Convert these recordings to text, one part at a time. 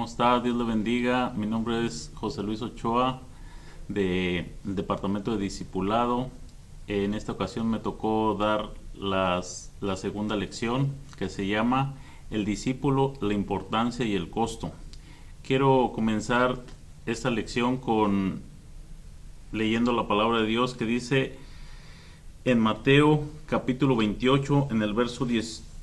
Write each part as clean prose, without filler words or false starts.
¿Cómo está? Dios le bendiga. Mi nombre es José Luis Ochoa del Departamento de Discipulado. En esta ocasión me tocó dar la segunda lección que se llama El discípulo, la importancia y el costo. Quiero comenzar esta lección leyendo la palabra de Dios que dice en Mateo capítulo 28, en el verso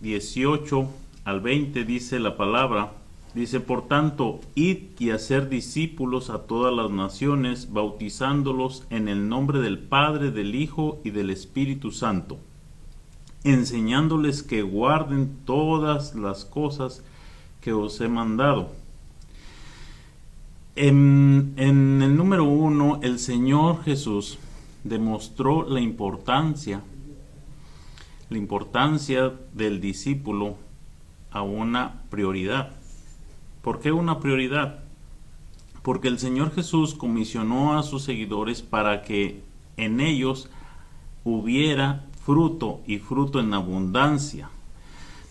18 al 20, dice la palabra. Dice, por tanto, id y hacer discípulos a todas las naciones, bautizándolos en el nombre del Padre, del Hijo y del Espíritu Santo, enseñándoles que guarden todas las cosas que os he mandado. En el número 1, el Señor Jesús demostró la importancia del discípulo a una prioridad. ¿Por qué una prioridad? Porque el Señor Jesús comisionó a sus seguidores para que en ellos hubiera fruto y fruto en abundancia.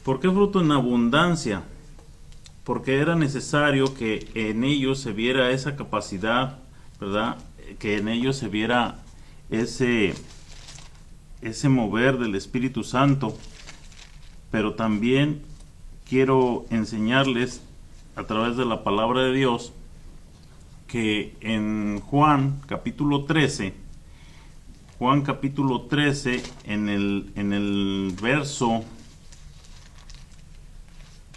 ¿Por qué fruto en abundancia? Porque era necesario que en ellos se viera esa capacidad, ¿verdad? Que en ellos se viera ese mover del Espíritu Santo. Pero también quiero enseñarles a través de la palabra de Dios que en Juan capítulo 13 en el verso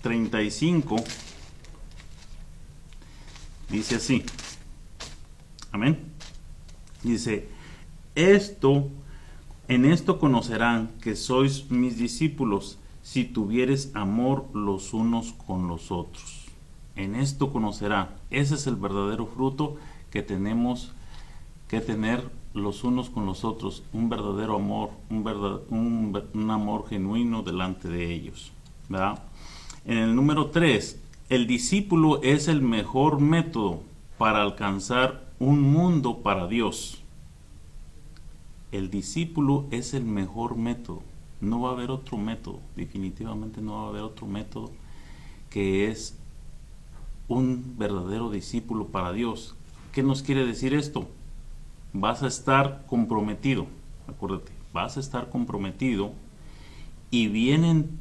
35 dice así, amén, dice, en esto conocerán que sois mis discípulos, si tuvieres amor los unos con los otros. En esto conocerán. Ese es el verdadero fruto que tenemos que tener los unos con los otros. Un verdadero amor, un amor genuino delante de ellos, ¿verdad? En el número 3, el discípulo es el mejor método para alcanzar un mundo para Dios. El discípulo es el mejor método. No va a haber otro método, definitivamente no va a haber otro método que es un verdadero discípulo para Dios. ¿Qué nos quiere decir esto? Vas a estar comprometido, acuérdate, vas a estar comprometido y bien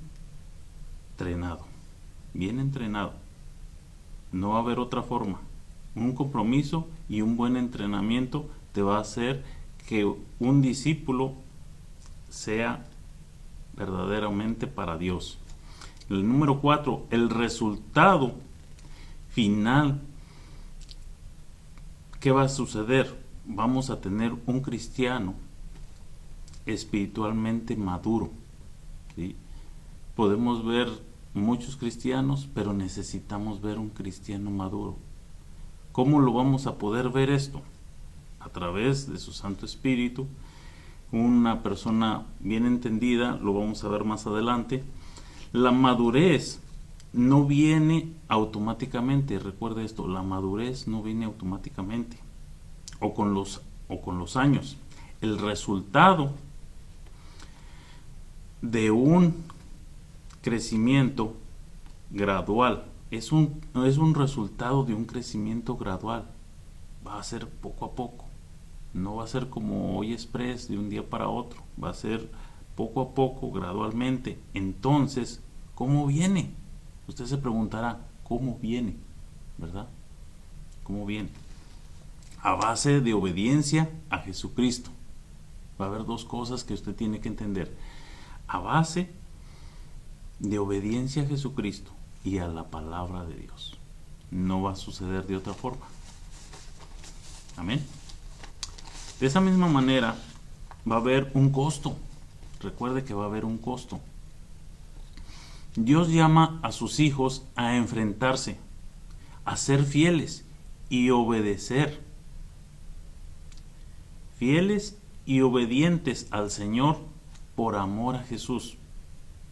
entrenado. No va a haber otra forma. Un compromiso y un buen entrenamiento te va a hacer que un discípulo sea verdaderamente para Dios. El número 4, el resultado final. ¿Qué va a suceder? Vamos a tener un cristiano espiritualmente maduro, ¿sí? Podemos ver muchos cristianos, pero necesitamos ver un cristiano maduro. ¿Cómo lo vamos a poder ver esto? A través de su Santo Espíritu. Una persona bien entendida, lo vamos a ver más adelante. La madurez no viene automáticamente, recuerde esto, la madurez no viene automáticamente o con los años. El resultado de un crecimiento gradual es un resultado de un crecimiento gradual. Va a ser poco a poco, no va a ser como hoy express de un día para otro, va a ser poco a poco, gradualmente. Entonces, ¿cómo viene? Usted se preguntará, ¿cómo viene? ¿Verdad? ¿Cómo viene? A base de obediencia a Jesucristo. Va a haber dos cosas que usted tiene que entender. A base de obediencia a Jesucristo y a la palabra de Dios. No va a suceder de otra forma. Amén. De esa misma manera va a haber un costo. Recuerde que va a haber un costo. Dios llama a sus hijos a enfrentarse, a ser fieles y obedecer. Fieles y obedientes al Señor por amor a Jesús.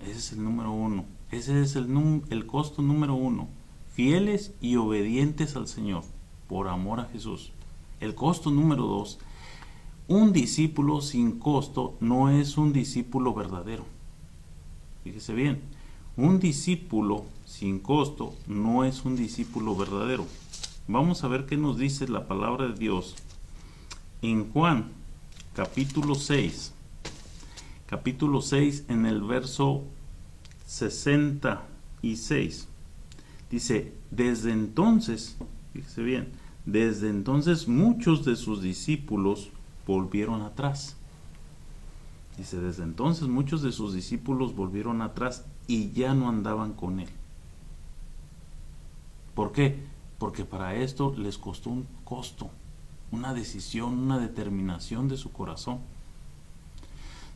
Ese es el número 1. Ese es el costo número 1. Fieles y obedientes al Señor por amor a Jesús. El costo número 2. Un discípulo sin costo no es un discípulo verdadero. Fíjese bien. Un discípulo sin costo no es un discípulo verdadero. Vamos a ver qué nos dice la palabra de Dios en Juan capítulo 6 en el verso 66. Dice, desde entonces, fíjese bien, desde entonces muchos de sus discípulos volvieron atrás. Dice, desde entonces muchos de sus discípulos volvieron atrás y ya no andaban con él. ¿Por qué? Porque para esto les costó un costo, una decisión, una determinación de su corazón.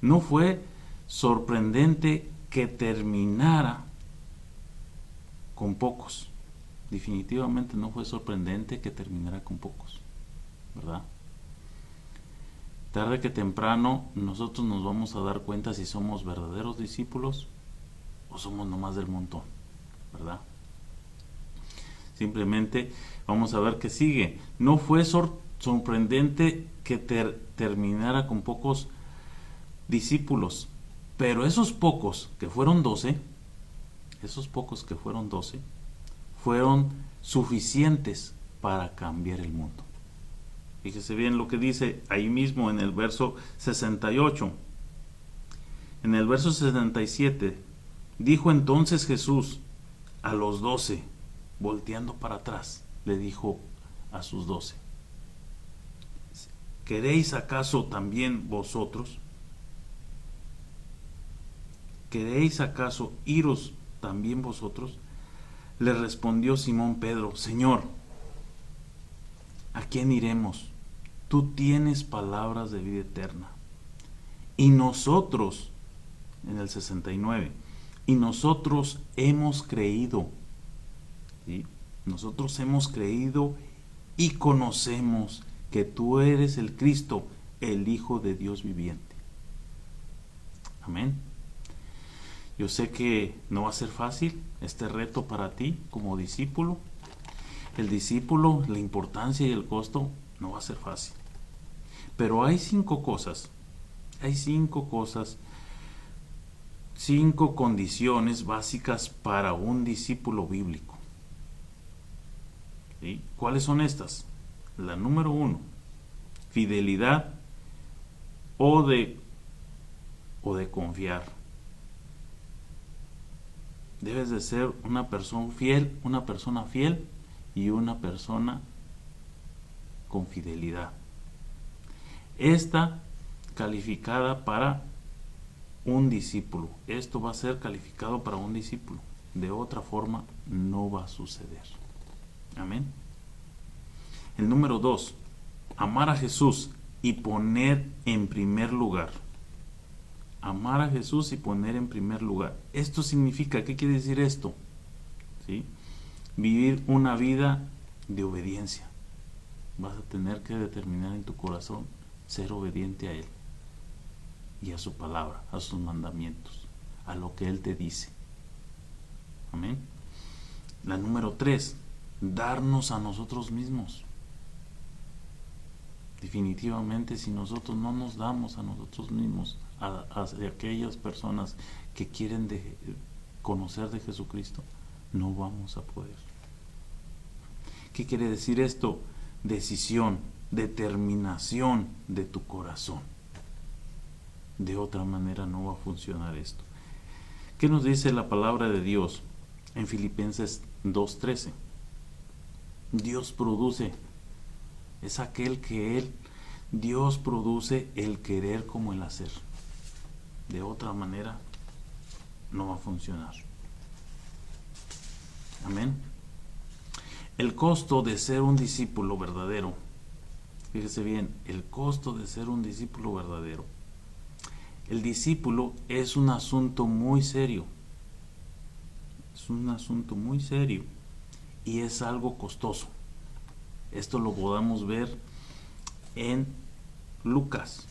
No fue sorprendente que terminara con pocos. Definitivamente no fue sorprendente que terminara con pocos, ¿verdad? Tarde que temprano nosotros nos vamos a dar cuenta si somos verdaderos discípulos o somos nomás del montón, ¿verdad? Simplemente vamos a ver qué sigue. No fue sorprendente que terminara con pocos discípulos, pero esos pocos que fueron 12, fueron suficientes para cambiar el mundo. Fíjese bien lo que dice ahí mismo en el verso 68. En el verso 67, dijo entonces Jesús a los 12, volteando para atrás, le dijo a sus 12, ¿queréis acaso también vosotros? ¿Queréis acaso iros también vosotros? Le respondió Simón Pedro, Señor, ¿a quién iremos? Tú tienes palabras de vida eterna. Y nosotros, en el 69, y nosotros hemos creído, ¿sí? Nosotros hemos creído y conocemos que tú eres el Cristo, el Hijo de Dios viviente. Amén. Yo sé que no va a ser fácil este reto para ti como discípulo. El discípulo, la importancia y el costo no va a ser fácil. Pero hay 5 cosas, 5 condiciones básicas para un discípulo bíblico. ¿Sí? ¿Cuáles son estas? La número 1, fidelidad o de confiar. Debes de ser una persona fiel y una persona con fidelidad. Esta calificada para un discípulo. Esto va a ser calificado para un discípulo. De otra forma no va a suceder. Amén. El número 2, amar a Jesús y poner en primer lugar. Amar a Jesús y poner en primer lugar. Esto significa, ¿qué quiere decir esto? ¿Sí? Vivir una vida de obediencia. Vas a tener que determinar en tu corazón ser obediente a Él y a su palabra, a sus mandamientos, a lo que Él te dice. Amén. La número 3, darnos a nosotros mismos. Definitivamente, si nosotros no nos damos a nosotros mismos, a aquellas personas que quieren conocer de Jesucristo, no vamos a poder. ¿Qué quiere decir esto? Decisión, determinación de tu corazón. De otra manera no va a funcionar esto. ¿Qué nos dice la palabra de Dios en Filipenses 2:13? Dios produce, es aquel que Dios produce el querer como el hacer. De otra manera no va a funcionar. Amén. El costo de ser un discípulo verdadero. Fíjese bien, el costo de ser un discípulo verdadero. El discípulo es un asunto muy serio. Es un asunto muy serio y es algo costoso. Esto lo podamos ver en Lucas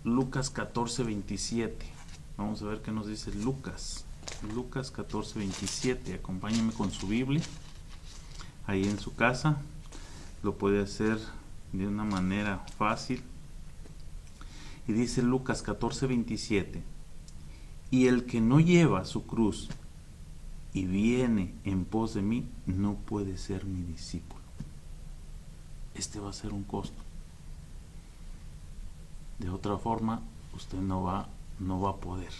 14:27. Vamos a ver qué nos dice Lucas 14:27. Acompáñenme con su Biblia ahí en su casa. Lo puede hacer de una manera fácil. Y dice Lucas 14:27: Y el que no lleva su cruz y viene en pos de mí, no puede ser mi discípulo. Este va a ser un costo. De otra forma, usted no va a poder.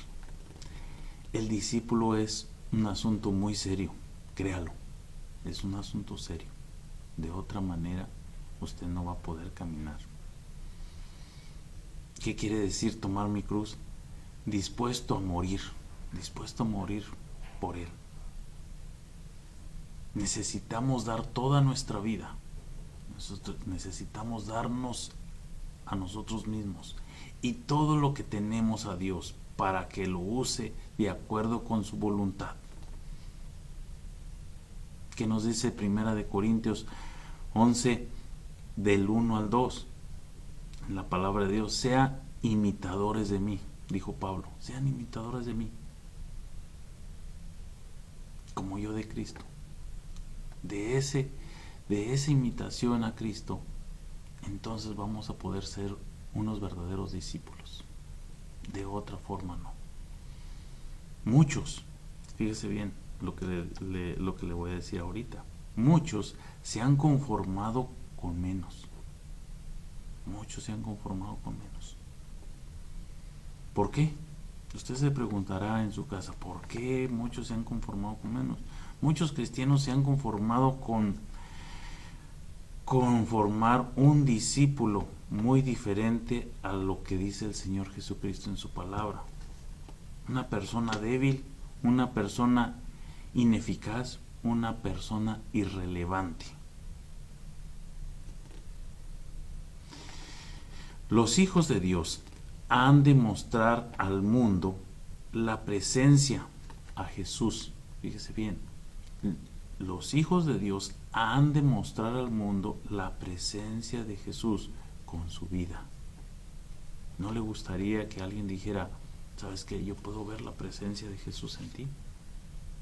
El discípulo es un asunto muy serio, créalo. Es un asunto serio. De otra manera, usted no va a poder caminar. ¿Qué quiere decir tomar mi cruz? Dispuesto a morir por Él. Necesitamos dar toda nuestra vida. Nosotros necesitamos darnos a nosotros mismos y todo lo que tenemos a Dios para que lo use de acuerdo con su voluntad. Que nos dice Primera de Corintios 11 del 1 al 2. En la palabra de Dios, sean imitadores de mí, dijo Pablo, sean imitadores de mí, como yo de Cristo. De esa imitación a Cristo, entonces vamos a poder ser unos verdaderos discípulos. De otra forma no. Muchos, fíjese bien lo que le voy a decir ahorita, muchos se han conformado con menos. Muchos se han conformado con menos. ¿Por qué? Usted se preguntará en su casa, ¿por qué muchos se han conformado con menos? Muchos cristianos se han conformado con formar un discípulo muy diferente a lo que dice el Señor Jesucristo en su palabra. Una persona débil, una persona ineficaz, una persona irrelevante. Los hijos de Dios han de mostrar al mundo la presencia a Jesús. Fíjese bien, los hijos de Dios han de mostrar al mundo la presencia de Jesús con su vida. ¿No le gustaría que alguien dijera, sabes qué, yo puedo ver la presencia de Jesús en ti?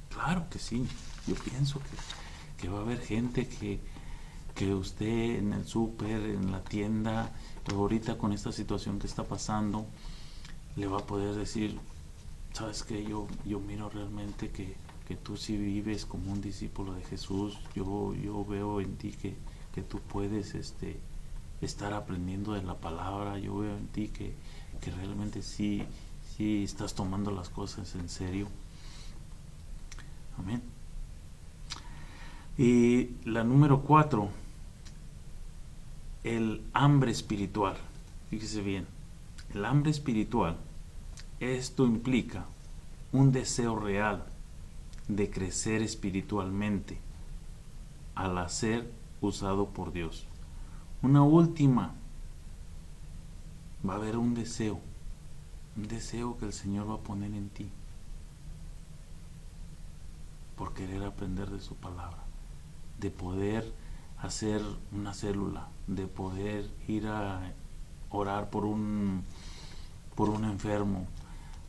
Claro que sí. Yo pienso que va a haber gente que usted en el súper, en la tienda, ahorita con esta situación que está pasando, le va a poder decir, sabes que yo miro realmente que tú sí vives como un discípulo de Jesús. Yo veo en ti que tú puedes estar aprendiendo de la palabra. Yo veo en ti que realmente sí estás tomando las cosas en serio. Amén. Y la número 4, el hambre espiritual. Fíjese bien, el hambre espiritual, esto implica un deseo real de crecer espiritualmente al ser usado por Dios. Una última, va a haber un deseo que el Señor va a poner en ti por querer aprender de su palabra, de poder hacer una célula, de poder ir a orar por un enfermo,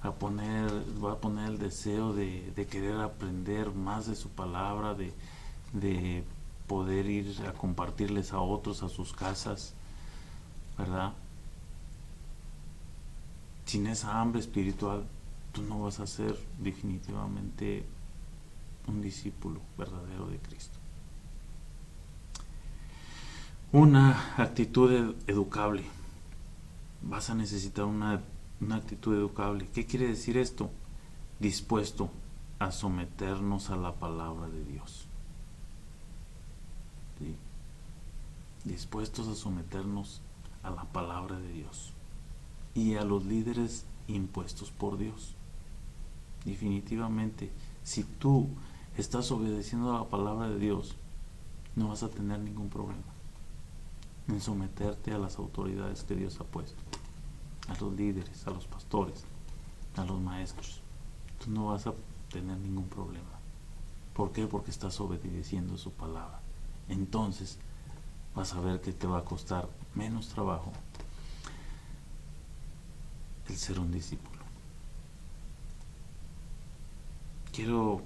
va a poner el deseo de querer aprender más de su palabra, de poder ir a compartirles a otros a sus casas, ¿verdad? Sin esa hambre espiritual, tú no vas a ser definitivamente un discípulo verdadero de Cristo. Una actitud educable. Vas a necesitar una actitud educable. ¿Qué quiere decir esto? Dispuesto a someternos a la palabra de Dios. ¿Sí? Dispuestos a someternos a la palabra de Dios y a los líderes impuestos por Dios. Definitivamente, si tú estás obedeciendo a la palabra de Dios, no vas a tener ningún problema en someterte a las autoridades que Dios ha puesto, a los líderes, a los pastores, a los maestros. Tú no vas a tener ningún problema. ¿Por qué? Porque estás obedeciendo su palabra. Entonces vas a ver que te va a costar menos trabajo el ser un discípulo. Quiero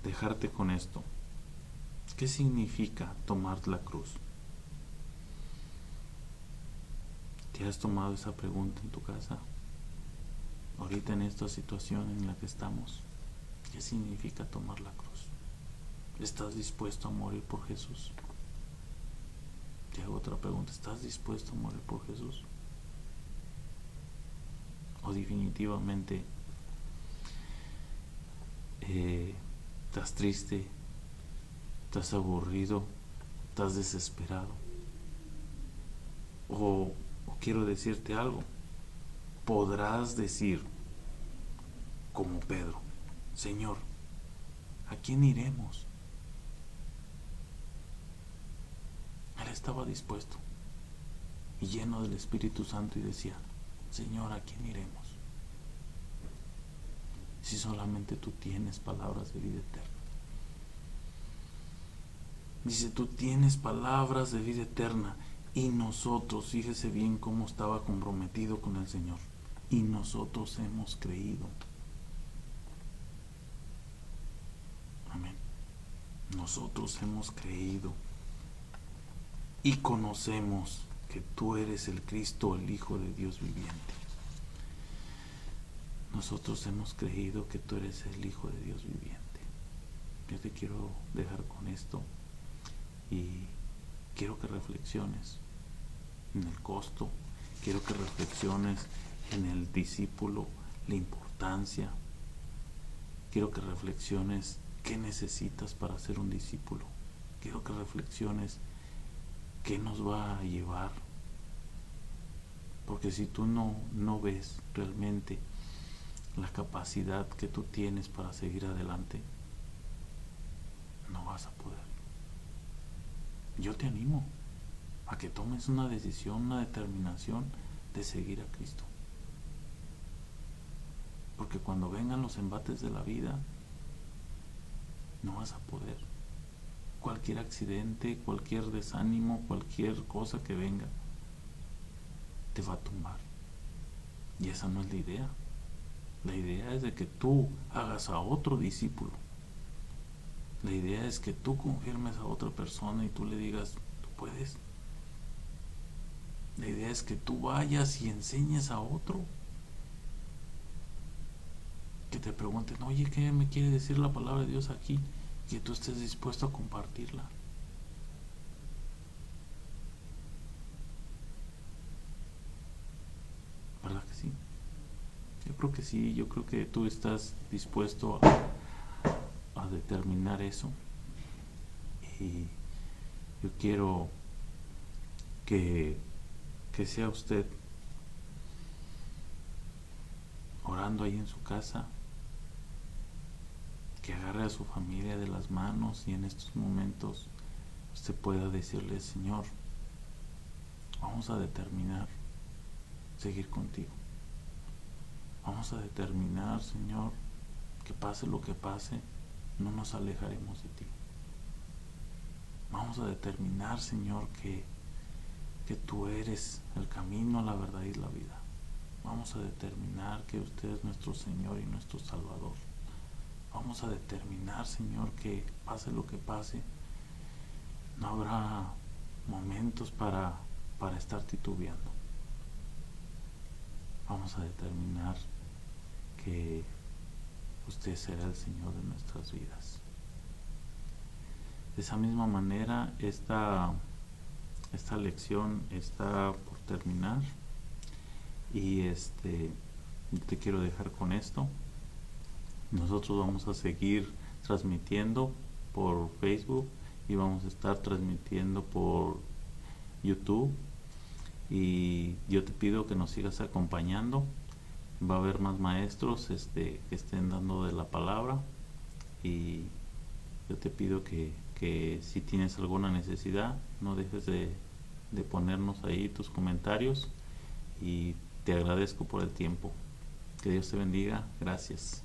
dejarte con esto. ¿Qué significa tomar la cruz? ¿Te has tomado esa pregunta en tu casa? ahorita en esta situación en la que estamos, ¿qué significa tomar la cruz? ¿Estás dispuesto a morir por Jesús? Te hago otra pregunta, ¿estás dispuesto a morir por Jesús? ¿O definitivamente estás triste, estás aburrido, estás desesperado? O quiero decirte algo, podrás decir como Pedro, Señor, ¿a quién iremos? Él estaba dispuesto y lleno del Espíritu Santo y decía, Señor, ¿a quién iremos? Si solamente tú tienes palabras de vida eterna. Dice, tú tienes palabras de vida eterna. Y nosotros, fíjese bien cómo estaba comprometido con el Señor. Y nosotros hemos creído. Amén. Nosotros hemos creído. Y conocemos que tú eres el Cristo, el Hijo de Dios viviente. Nosotros hemos creído que tú eres el Hijo de Dios viviente. Yo te quiero dejar con esto y quiero que reflexiones en el costo, quiero que reflexiones en el discípulo, la importancia, quiero que reflexiones qué necesitas para ser un discípulo, quiero que reflexiones qué nos va a llevar, porque si tú no ves realmente la capacidad que tú tienes para seguir adelante, no vas a poder. Yo te animo a que tomes una decisión, una determinación de seguir a Cristo. Porque cuando vengan los embates de la vida, no vas a poder. Cualquier accidente, cualquier desánimo, cualquier cosa que venga, te va a tumbar. Y esa no es la idea. La idea es de que tú hagas a otro discípulo. La idea es que tú confirmes a otra persona y tú le digas, tú puedes. La idea es que tú vayas y enseñes a otro. Que te pregunten, oye, ¿qué me quiere decir la palabra de Dios aquí? Que tú estés dispuesto a compartirla. ¿Verdad que sí? Yo creo que sí, yo creo que tú estás dispuesto a determinar eso. Y yo quiero que sea usted orando ahí en su casa, que agarre a su familia de las manos y en estos momentos usted pueda decirle, Señor, vamos a determinar seguir contigo. Vamos a determinar, Señor, que pase lo que pase, no nos alejaremos de ti. Vamos a determinar, Señor, que tú eres el camino, la verdad y la vida. Vamos a determinar que usted es nuestro Señor y nuestro Salvador. Vamos a determinar, Señor, que pase lo que pase, no habrá momentos para estar titubeando. Vamos a determinar que usted será el Señor de nuestras vidas. De esa misma manera, esta lección está por terminar y te quiero dejar con esto. Nosotros vamos a seguir transmitiendo por Facebook y vamos a estar transmitiendo por YouTube, y yo te pido que nos sigas acompañando. Va a haber más maestros que estén dando de la palabra, y yo te pido que si tienes alguna necesidad, no dejes de ponernos ahí tus comentarios, y te agradezco por el tiempo. Que Dios te bendiga. Gracias.